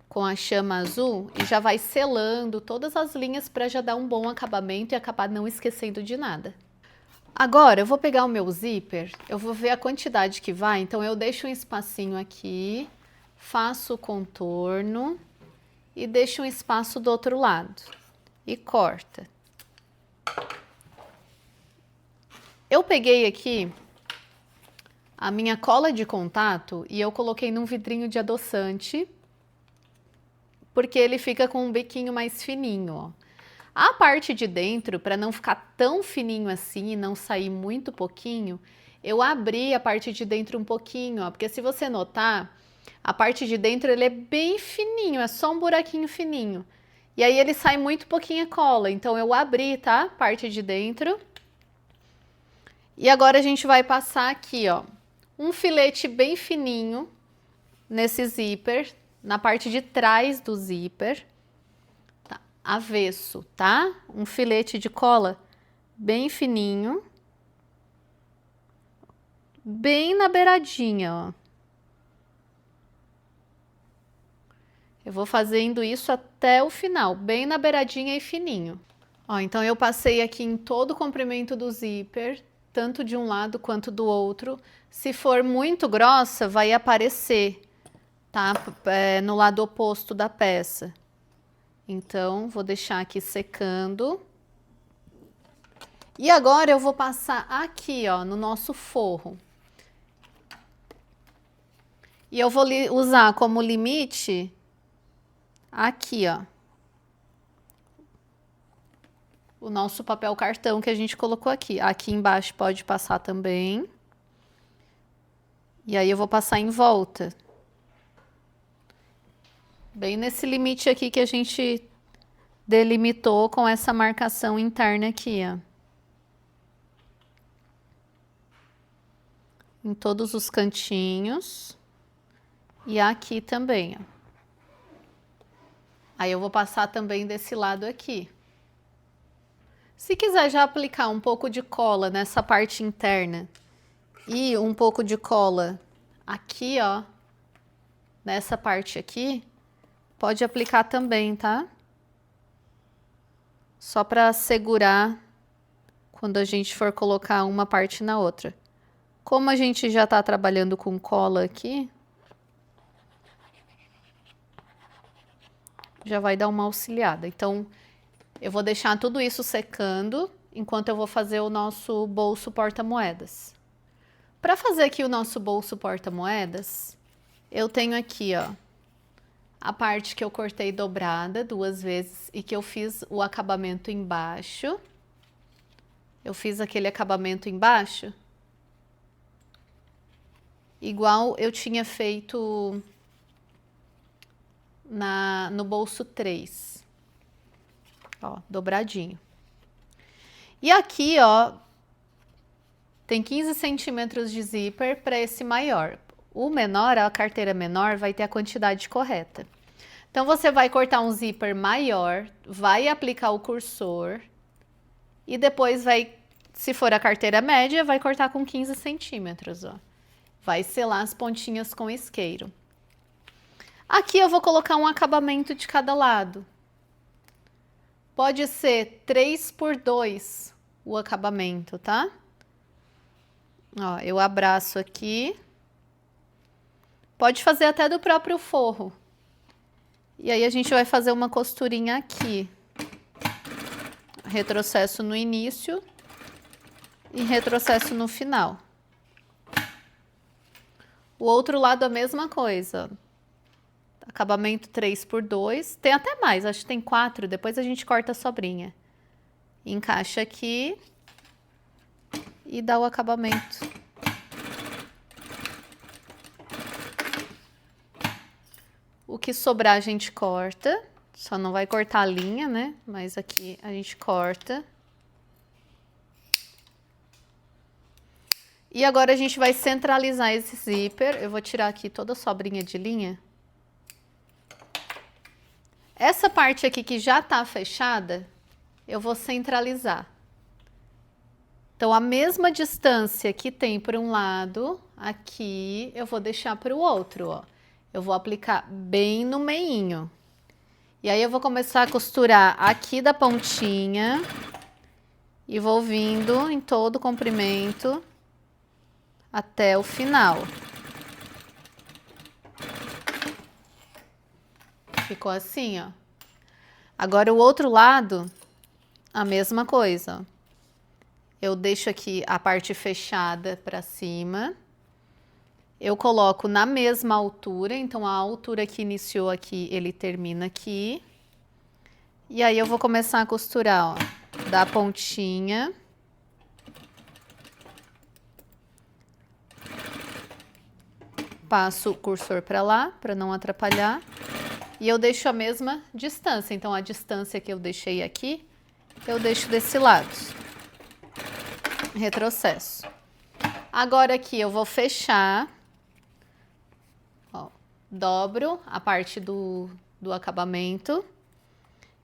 com a chama azul e já vai selando todas as linhas para já dar um bom acabamento e acabar não esquecendo de nada. Agora eu vou pegar o meu zíper, eu vou ver a quantidade que vai, então eu deixo um espacinho aqui, faço o contorno e deixo um espaço do outro lado e corta. Eu peguei aqui a minha cola de contato e eu coloquei num vidrinho de adoçante, porque ele fica com um biquinho mais fininho, ó. A parte de dentro, para não ficar tão fininho assim e não sair muito pouquinho, eu abri a parte de dentro um pouquinho, ó, porque se você notar, a parte de dentro ele é bem fininho, é só um buraquinho fininho. E aí ele sai muito pouquinha cola, então eu abri, tá? Parte de dentro. E agora a gente vai passar aqui, ó, um filete bem fininho nesse zíper, na parte de trás do zíper. Avesso, tá? Um filete de cola bem fininho, bem na beiradinha, ó. Eu vou fazendo isso até o final, bem na beiradinha e fininho. Ó, então eu passei aqui em todo o comprimento do zíper, tanto de um lado quanto do outro. Se for muito grossa, vai aparecer, tá? No lado oposto da peça. Então, vou deixar aqui secando. E agora eu vou passar aqui, ó, no nosso forro. E eu vou usar como limite aqui, ó, o nosso papel cartão que a gente colocou aqui. Aqui embaixo pode passar também. E aí eu vou passar em volta. Bem nesse limite aqui que a gente delimitou com essa marcação interna aqui, ó. Em todos os cantinhos. E aqui também, ó. Aí eu vou passar também desse lado aqui. Se quiser já aplicar um pouco de cola nessa parte interna e um pouco de cola aqui, ó, nessa parte aqui, pode aplicar também, tá? Só para segurar quando a gente for colocar uma parte na outra. Como a gente já tá trabalhando com cola aqui, já vai dar uma auxiliada. Então, eu vou deixar tudo isso secando enquanto eu vou fazer o nosso bolso porta-moedas. Para fazer aqui o nosso bolso porta-moedas, eu tenho aqui, ó, a parte que eu cortei dobrada 2 vezes e que eu fiz o acabamento embaixo. Eu fiz aquele acabamento embaixo, igual eu tinha feito no bolso 3. Ó, dobradinho. E aqui, ó, tem 15 centímetros de zíper para esse maior. O menor, a carteira menor, vai ter a quantidade correta. Então, você vai cortar um zíper maior, vai aplicar o cursor e depois vai, se for a carteira média, vai cortar com 15 centímetros, ó. Vai selar as pontinhas com isqueiro. Aqui eu vou colocar um acabamento de cada lado. Pode ser 3x2 o acabamento, tá? Ó, eu abraço aqui. Pode fazer até do próprio forro. E aí a gente vai fazer uma costurinha aqui. Retrocesso no início. e retrocesso no final. O outro lado a mesma coisa. Acabamento 3x2. Tem até mais, acho que tem 4. Depois a gente corta a sobrinha. Encaixa aqui. E dá o acabamento. O que sobrar a gente corta. Só não vai cortar a linha, né? Mas aqui a gente corta. E agora a gente vai centralizar esse zíper. Eu vou tirar aqui toda a sobrinha de linha. Essa parte aqui que já tá fechada, eu vou centralizar. Então, a mesma distância que tem para um lado, aqui, eu vou deixar para o outro, ó. Eu vou aplicar bem no meinho. E aí, eu vou começar a costurar aqui da pontinha. E vou vindo em todo o comprimento até o final. Ficou assim, ó. Agora o outro lado, a mesma coisa. Eu deixo aqui a parte fechada para cima. Eu coloco na mesma altura, então a altura que iniciou aqui, ele termina aqui. E aí eu vou começar a costurar, ó, da pontinha. Passo o cursor para lá, para não atrapalhar. E eu deixo a mesma distância. Então, a distância que eu deixei aqui, eu deixo desse lado. Retrocesso. Agora aqui eu vou fechar. Ó, dobro a parte do acabamento.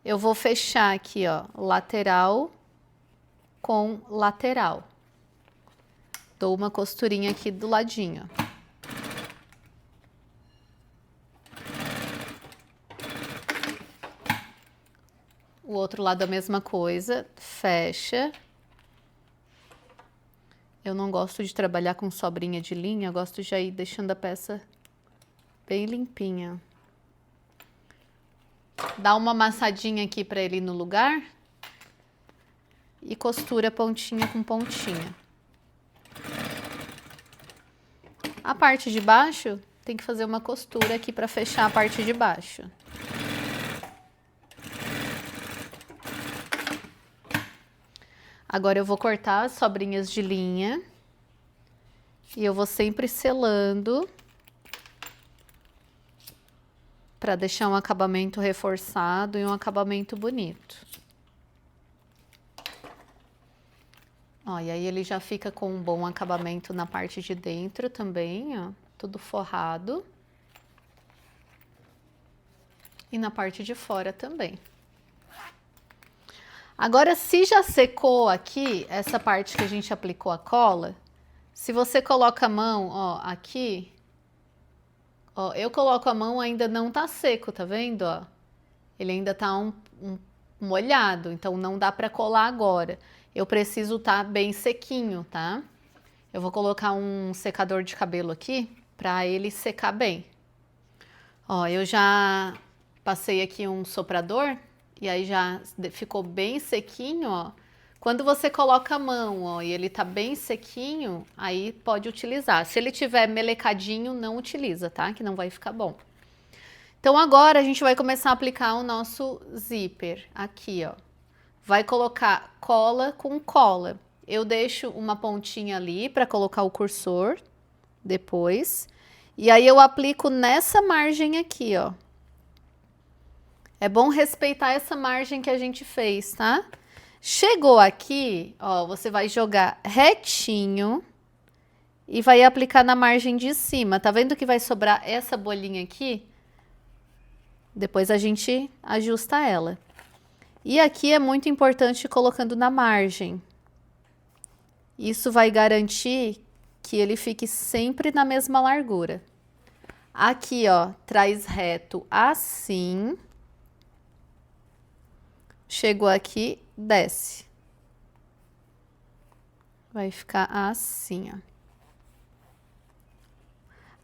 Eu vou fechar aqui, ó, lateral com lateral. Dou uma costurinha aqui do ladinho. O outro lado a mesma coisa, fecha. Eu não gosto de trabalhar com sobrinha de linha, eu gosto de já ir deixando a peça bem limpinha. Dá uma amassadinha aqui para ele ir no lugar. E costura pontinha com pontinha. A parte de baixo, tem que fazer uma costura aqui para fechar a parte de baixo. Agora eu vou cortar as sobrinhas de linha. E eu vou sempre selando. Para deixar um acabamento reforçado e um acabamento bonito. Ó, e aí ele já fica com um bom acabamento na parte de dentro também, ó. Tudo forrado. E na parte de fora também. Agora, se já secou aqui, essa parte que a gente aplicou a cola, se você coloca a mão, ó, aqui, ó, eu coloco a mão, ainda não tá seco, tá vendo, ó? Ele ainda tá molhado, então não dá pra colar agora. Eu preciso tá bem sequinho, tá? Eu vou colocar um secador de cabelo aqui, pra ele secar bem. Ó, eu já passei aqui um soprador. E aí já ficou bem sequinho, ó. Quando você coloca a mão, ó, e ele tá bem sequinho, aí pode utilizar. Se ele tiver melecadinho, não utiliza, tá? Que não vai ficar bom. Então agora a gente vai começar a aplicar o nosso zíper aqui, ó. Vai colocar cola com cola. Eu deixo uma pontinha ali para colocar o cursor depois. E aí eu aplico nessa margem aqui, ó. É bom respeitar essa margem que a gente fez, tá? Chegou aqui, ó, você vai jogar retinho e vai aplicar na margem de cima. Tá vendo que vai sobrar essa bolinha aqui? Depois a gente ajusta ela. E aqui é muito importante colocando na margem. Isso vai garantir que ele fique sempre na mesma largura. Aqui, ó, traz reto assim. Chegou aqui, desce. Vai ficar assim, ó.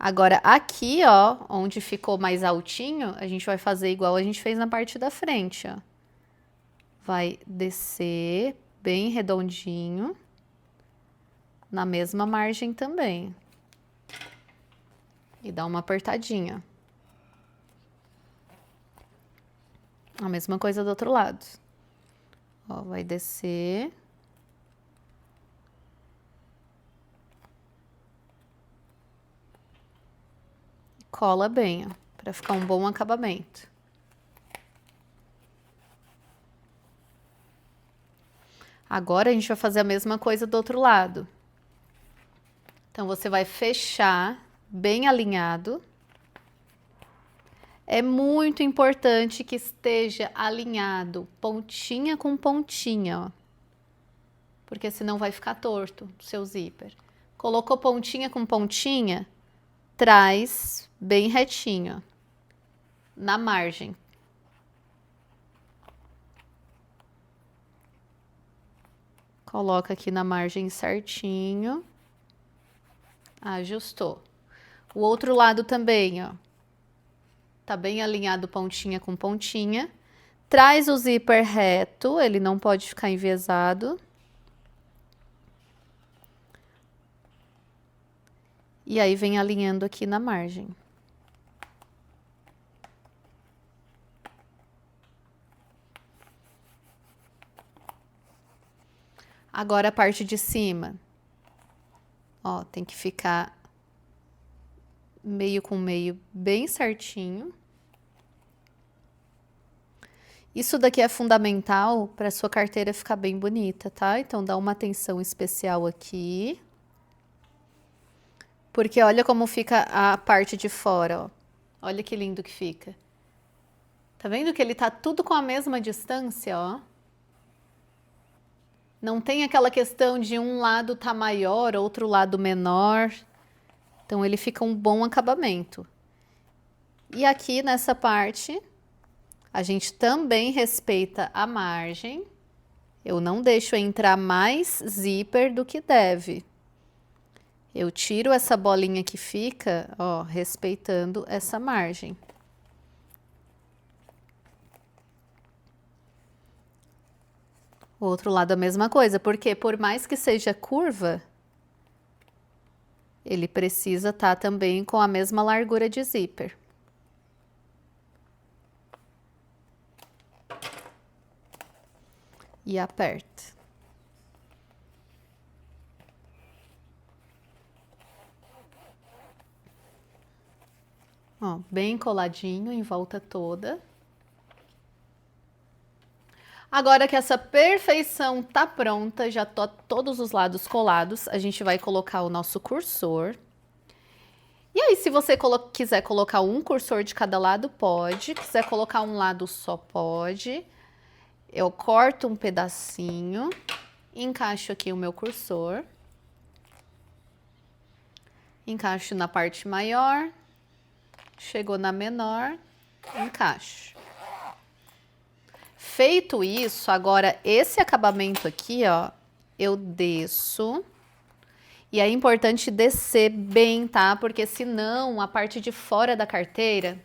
Agora, aqui, ó, onde ficou mais altinho, a gente vai fazer igual a gente fez na parte da frente, ó. Vai descer bem redondinho. na mesma margem também. E dá uma apertadinha. A mesma coisa do outro lado. Ó, vai descer. Cola bem, ó, para ficar um bom acabamento. Agora a gente vai fazer a mesma coisa do outro lado. Então você vai fechar bem alinhado. É muito importante que esteja alinhado, pontinha com pontinha, ó. Porque senão vai ficar torto o seu zíper. Colocou pontinha com pontinha, traz bem retinho, ó, na margem. Coloca aqui na margem certinho. Ajustou. O outro lado também, ó. Tá bem alinhado pontinha com pontinha. Traz o zíper reto, ele não pode ficar enviesado. E aí vem alinhando aqui na margem. Agora a parte de cima. Ó, tem que ficar meio com meio bem certinho. Isso daqui é fundamental para sua carteira ficar bem bonita, tá? Então dá uma atenção especial aqui. Porque olha como fica a parte de fora, ó. Olha que lindo que fica. Tá vendo que ele tá tudo com a mesma distância, ó? Não tem aquela questão de um lado tá maior, outro lado menor. Então ele fica um bom acabamento. E aqui nessa parte, a gente também respeita a margem. Eu não deixo entrar mais zíper do que deve. Eu tiro essa bolinha que fica, ó, respeitando essa margem. O outro lado a mesma coisa, porque por mais que seja curva, ele precisa estar também com a mesma largura de zíper. E aperta. Ó, bem coladinho em volta toda. Agora que essa perfeição tá pronta, já tô todos os lados colados, a gente vai colocar o nosso cursor. E aí, se você quiser colocar um cursor de cada lado, pode. Quiser colocar um lado só, pode. Eu corto um pedacinho, encaixo aqui o meu cursor. Encaixo na parte maior. Chegou na menor, encaixo. Feito isso, agora esse acabamento aqui, ó, eu desço. E é importante descer bem, tá? Porque senão a parte de fora da carteira,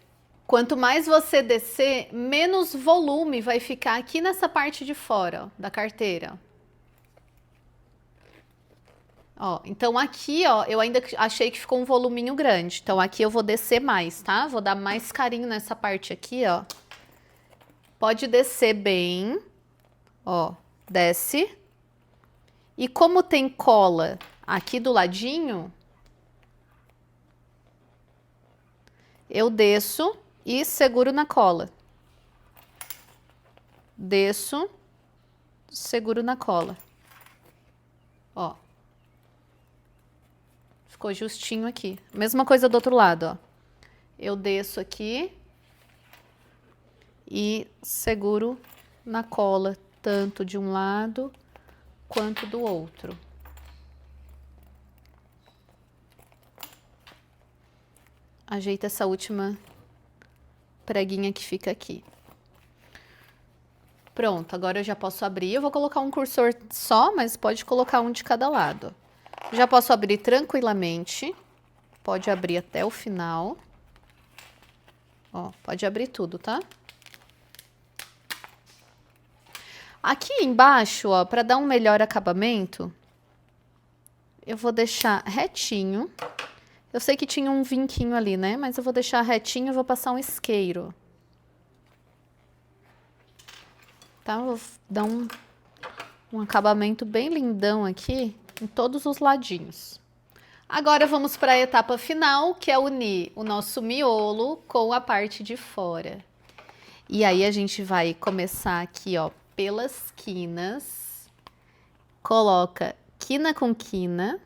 quanto mais você descer, menos volume vai ficar aqui nessa parte de fora, ó, da carteira. Ó, então aqui, ó, eu ainda achei que ficou um voluminho grande. Então aqui eu vou descer mais, tá? Vou dar mais carinho nessa parte aqui, ó. Pode descer bem. Ó, desce. E como tem cola aqui do ladinho, eu desço e seguro na cola. Desço, seguro na cola. Ó. Ficou justinho aqui. Mesma coisa do outro lado, ó. Eu desço aqui e seguro na cola, tanto de um lado quanto do outro. Ajeita essa última preguinha que fica aqui. Pronto, agora eu já posso abrir. Eu vou colocar um cursor só, mas pode colocar um de cada lado. Já posso abrir tranquilamente. Pode abrir até o final. Ó, pode abrir tudo, tá? Aqui embaixo, ó, para dar um melhor acabamento, eu vou deixar retinho. Eu sei que tinha um vinquinho ali, né? Mas eu vou deixar retinho e vou passar um isqueiro. Tá? Vou dar um acabamento bem lindão aqui em todos os ladinhos. Agora vamos para a etapa final, que é unir o nosso miolo com a parte de fora. E aí a gente vai começar aqui, ó, pelas quinas. Coloca quina com quina.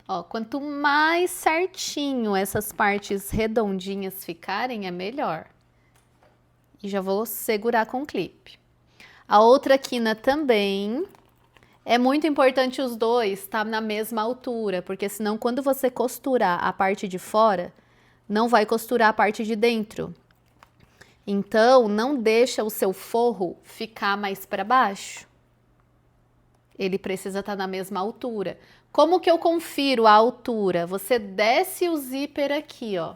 Ó, quanto mais certinho essas partes redondinhas ficarem, é melhor. E já vou segurar com o clipe. A outra quina também. É muito importante os dois estar na mesma altura, porque senão quando você costurar a parte de fora, não vai costurar a parte de dentro. Então, não deixa o seu forro ficar mais para baixo. Ele precisa estar na mesma altura. Como que eu confiro a altura? Você desce o zíper aqui, ó.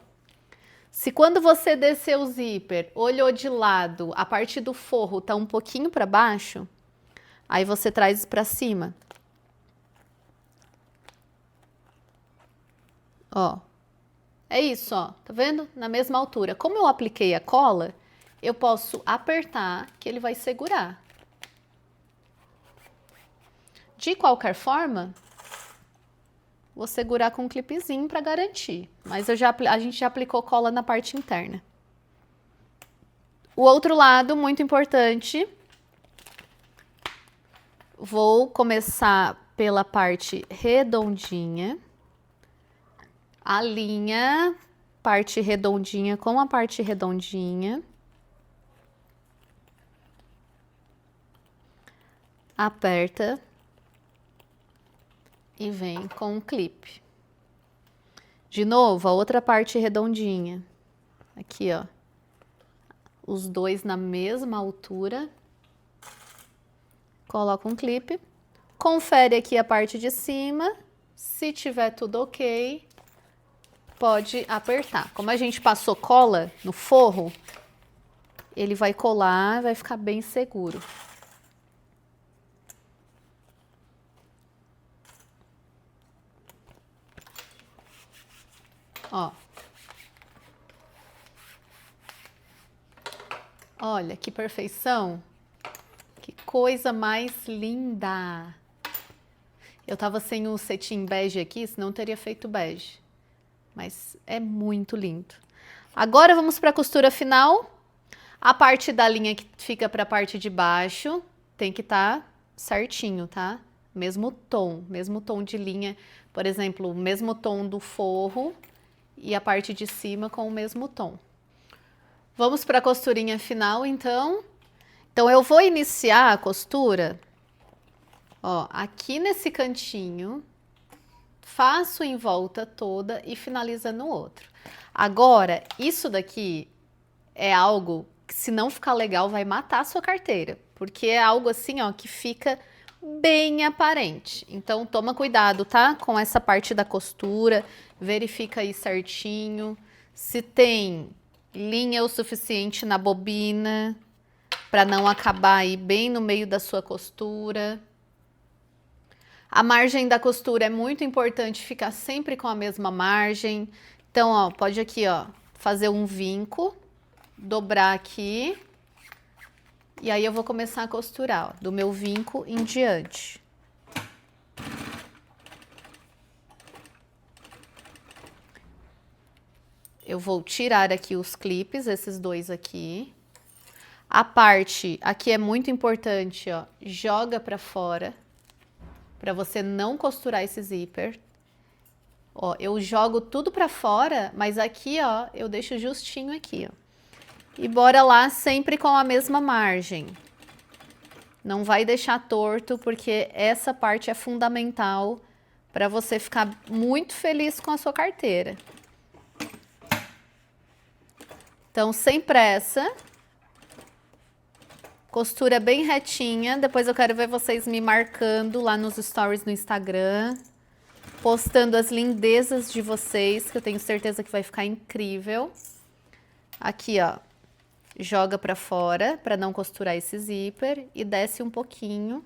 Se quando você descer o zíper, olhou de lado, a parte do forro tá um pouquinho para baixo, aí você traz para cima. Ó. É isso, ó. Tá vendo? Na mesma altura. Como eu apliquei a cola, eu posso apertar que ele vai segurar. De qualquer forma, vou segurar com um clipezinho para garantir. Mas a gente já aplicou cola na parte interna. O outro lado, muito importante. Vou começar pela parte redondinha. Alinha parte redondinha com a parte redondinha. Aperta. E vem com o clipe. De novo, a outra parte redondinha. Aqui, ó. Os dois na mesma altura. Coloca um clipe. Confere aqui a parte de cima. Se tiver tudo ok, pode apertar. Como a gente passou cola no forro, ele vai colar, vai ficar bem seguro. Ó. Olha que perfeição. Que coisa mais linda. Eu tava sem o cetim bege aqui, senão teria feito bege. Mas é muito lindo. Agora vamos para a costura final. A parte da linha que fica para a parte de baixo tem que estar certinho, tá? Mesmo tom de linha. Por exemplo, o mesmo tom do forro e a parte de cima com o mesmo tom. Vamos para a costurinha final, então. Então, eu vou iniciar a costura, ó, aqui nesse cantinho, faço em volta toda e finaliza no outro. Agora, isso daqui é algo que, se não ficar legal, vai matar a sua carteira, porque é algo assim, ó, que fica bem aparente. Então, toma cuidado, tá? Com essa parte da costura, verifica aí certinho, se tem linha o suficiente na bobina, para não acabar aí bem no meio da sua costura. A margem da costura é muito importante ficar sempre com a mesma margem. Então, ó, pode aqui, ó, fazer um vinco, dobrar aqui. E aí eu vou começar a costurar, ó, do meu vinco em diante. Eu vou tirar aqui os clipes, esses dois aqui. A parte aqui é muito importante, ó, joga para fora, para você não costurar esse zíper. Ó, eu jogo tudo para fora, mas aqui, ó, eu deixo justinho aqui, ó. E bora lá sempre com a mesma margem. Não vai deixar torto, porque essa parte é fundamental para você ficar muito feliz com a sua carteira. Então, sem pressa. Costura bem retinha. Depois eu quero ver vocês me marcando lá nos stories no Instagram. Postando as lindezas de vocês, que eu tenho certeza que vai ficar incrível. Aqui, ó. Joga pra fora, pra não costurar esse zíper. E desce um pouquinho.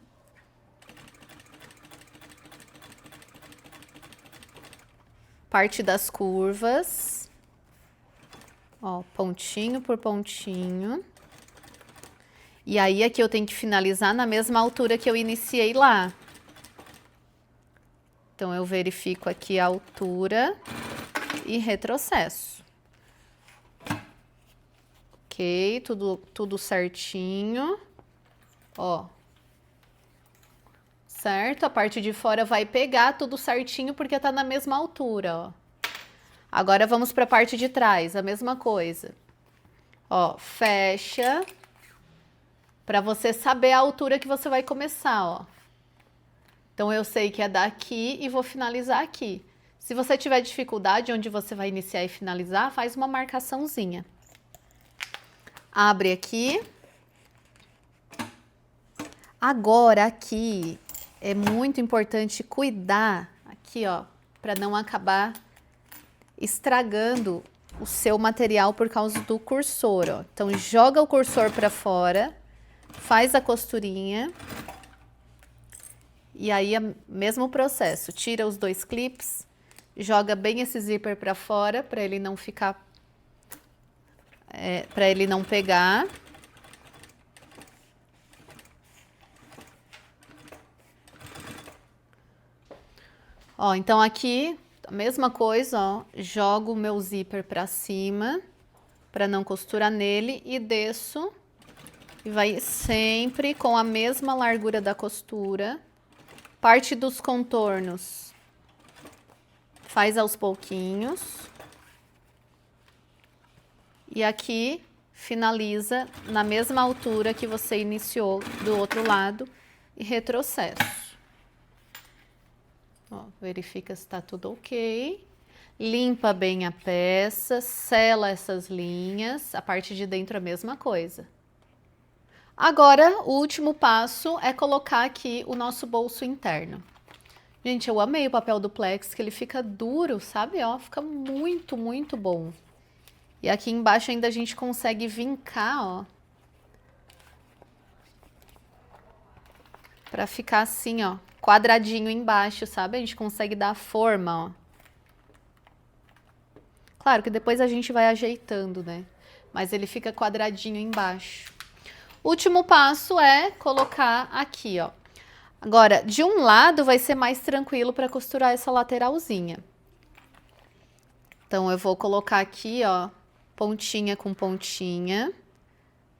parte das curvas. Ó, pontinho por pontinho. E aí, aqui eu tenho que finalizar na mesma altura que eu iniciei lá. Então, eu verifico aqui a altura e retrocesso. Ok, tudo certinho. Ó. Certo? A parte de fora vai pegar tudo certinho porque tá na mesma altura, ó. Agora, vamos para a parte de trás, a mesma coisa. Ó, fecha. Para você saber a altura que você vai começar, ó. Então, eu sei que é daqui e vou finalizar aqui. Se você tiver dificuldade onde você vai iniciar e finalizar, faz uma marcaçãozinha. Abre aqui. Agora, aqui, é muito importante cuidar, aqui, ó, para não acabar estragando o seu material por causa do cursor, ó. Então, joga o cursor para fora. Faz a costurinha. E aí, mesmo processo. Tira os 2 clips. Joga bem esse zíper para fora, para ele não ficar... para ele não pegar. Ó, então aqui, a mesma coisa, ó. Jogo o meu zíper para cima, para não costurar nele. E desço. E vai sempre com a mesma largura da costura. Parte dos contornos, faz aos pouquinhos. E aqui, finaliza na mesma altura que você iniciou do outro lado e retrocesso. Ó, verifica se está tudo ok. Limpa bem a peça, sela essas linhas. A parte de dentro é a mesma coisa. Agora, o último passo é colocar aqui o nosso bolso interno. Gente, eu amei o papel duplex, que ele fica duro, sabe? Ó, fica muito, muito bom. E aqui embaixo ainda a gente consegue vincar, ó. Pra ficar assim, ó, quadradinho embaixo, sabe? A gente consegue dar forma, ó. Claro que depois a gente vai ajeitando, né? Mas ele fica quadradinho embaixo. Último passo é colocar aqui, ó. Agora, de um lado vai ser mais tranquilo para costurar essa lateralzinha. Então, eu vou colocar aqui, ó, pontinha com pontinha.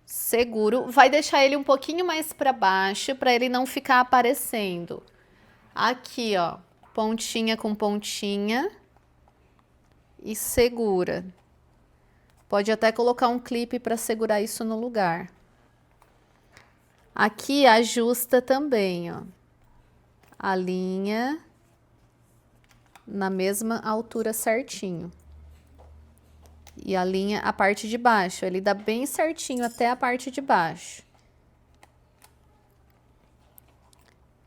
Seguro. Vai deixar ele um pouquinho mais para baixo, para ele não ficar aparecendo. Aqui, ó, pontinha com pontinha. E segura. Pode até colocar um clipe para segurar isso no lugar. Aqui ajusta também, ó, a linha na mesma altura certinho. E a linha, a parte de baixo, ele dá bem certinho até a parte de baixo.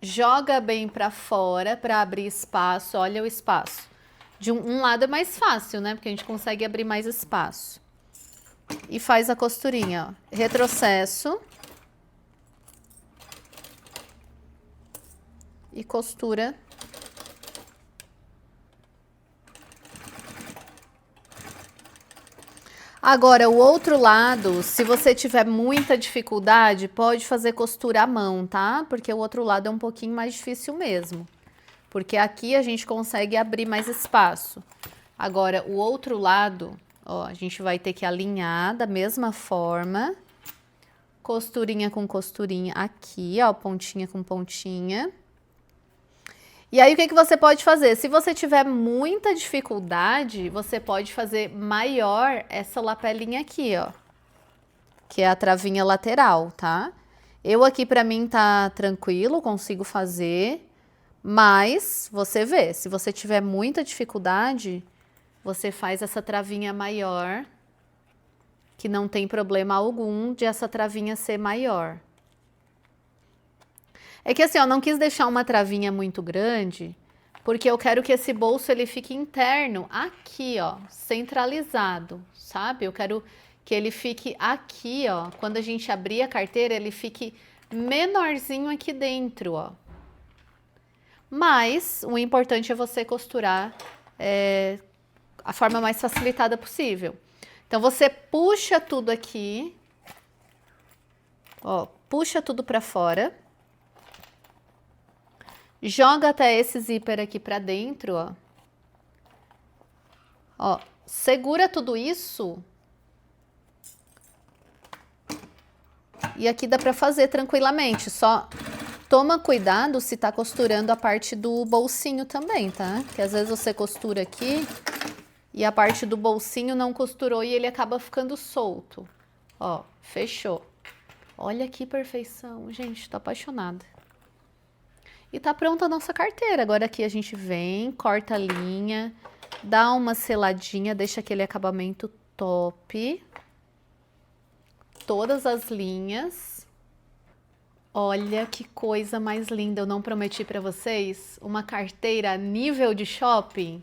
Joga bem para fora para abrir espaço, olha o espaço. De um lado é mais fácil, né? Porque a gente consegue abrir mais espaço. E faz a costurinha, ó. Retrocesso. E costura. Agora, o outro lado, se você tiver muita dificuldade, pode fazer costura à mão, tá? Porque o outro lado é um pouquinho mais difícil mesmo. Porque aqui a gente consegue abrir mais espaço. Agora, o outro lado, ó, a gente vai ter que alinhar da mesma forma. Costurinha com costurinha aqui, ó, pontinha com pontinha. E aí, o que que você pode fazer? Se você tiver muita dificuldade, você pode fazer maior essa lapelinha aqui, ó. Que é a travinha lateral, tá? Eu aqui, pra mim, tá tranquilo, consigo fazer. Mas, você vê, se você tiver muita dificuldade, você faz essa travinha maior, que não tem problema algum de essa travinha ser maior. É que assim, eu não quis deixar uma travinha muito grande, porque eu quero que esse bolso ele fique interno aqui, ó, centralizado, sabe? Eu quero que ele fique aqui, ó, quando a gente abrir a carteira, ele fique menorzinho aqui dentro, ó. Mas o importante é você costurar a forma mais facilitada possível. Então, você puxa tudo aqui, ó, puxa tudo para fora, joga até esse zíper aqui para dentro, ó. Ó, segura tudo isso. E aqui dá para fazer tranquilamente, só toma cuidado se tá costurando a parte do bolsinho também, tá? Que às vezes você costura aqui e a parte do bolsinho não costurou e ele acaba ficando solto. Ó, fechou. Olha que perfeição, gente, tô apaixonada. E tá pronta a nossa carteira. Agora aqui a gente vem, corta a linha, dá uma seladinha, deixa aquele acabamento top. Todas as linhas. Olha que coisa mais linda, eu não prometi para vocês uma carteira nível de shopping?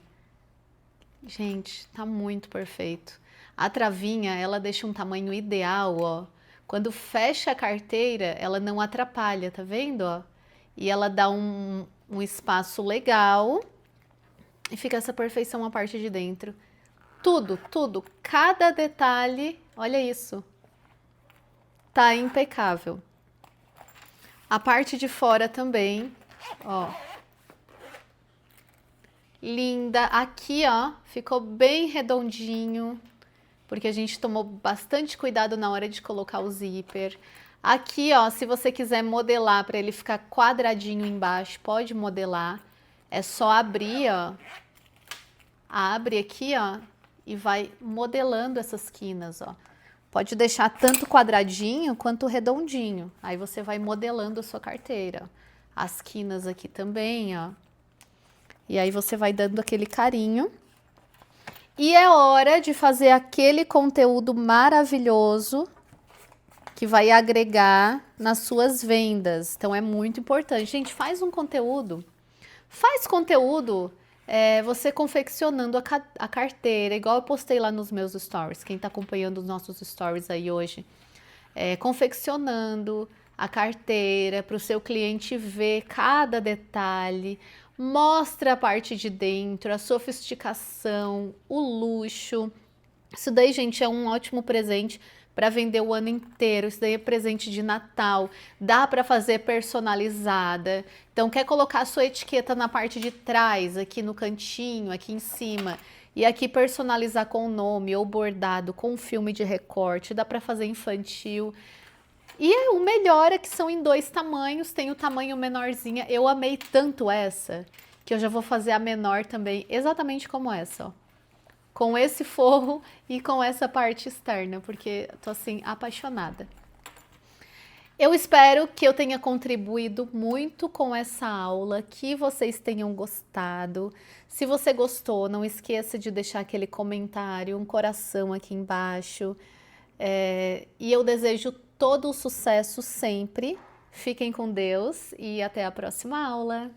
Gente, tá muito perfeito. A travinha, ela deixa um tamanho ideal, ó. Quando fecha a carteira, ela não atrapalha, tá vendo, ó? E ela dá um espaço legal e fica essa perfeição a parte de dentro. Tudo, tudo, cada detalhe, olha isso. Tá impecável. A parte de fora também, ó. Linda. Aqui, ó, ficou bem redondinho, porque a gente tomou bastante cuidado na hora de colocar o zíper. Aqui, ó, se você quiser modelar para ele ficar quadradinho embaixo, pode modelar. É só abrir, ó. Abre aqui, ó, e vai modelando essas quinas, ó. Pode deixar tanto quadradinho quanto redondinho. Aí você vai modelando a sua carteira. As quinas aqui também, ó. E aí você vai dando aquele carinho. E é hora de fazer aquele conteúdo maravilhoso que vai agregar nas suas vendas. Então é muito importante. Gente, faz um conteúdo. Faz conteúdo você confeccionando a carteira, igual eu postei lá nos meus stories. Quem está acompanhando os nossos stories aí hoje. Confeccionando a carteira para o seu cliente ver cada detalhe. Mostra a parte de dentro, a sofisticação, o luxo. Isso daí, gente, é um ótimo presente para vender o ano inteiro. Isso daí é presente de Natal. Dá para fazer personalizada. Então, quer colocar a sua etiqueta na parte de trás, aqui no cantinho, aqui em cima. E aqui personalizar com o nome ou bordado com um filme de recorte. Dá para fazer infantil. E o melhor é que são em 2 tamanhos, tem o tamanho menorzinha. Eu amei tanto essa, que eu já vou fazer a menor também, exatamente como essa, ó. Com esse forro e com essa parte externa, porque tô assim, apaixonada. Eu espero que eu tenha contribuído muito com essa aula, que vocês tenham gostado. Se você gostou, não esqueça de deixar aquele comentário, um coração aqui embaixo. E eu desejo todo o sucesso sempre. Fiquem com Deus e até a próxima aula.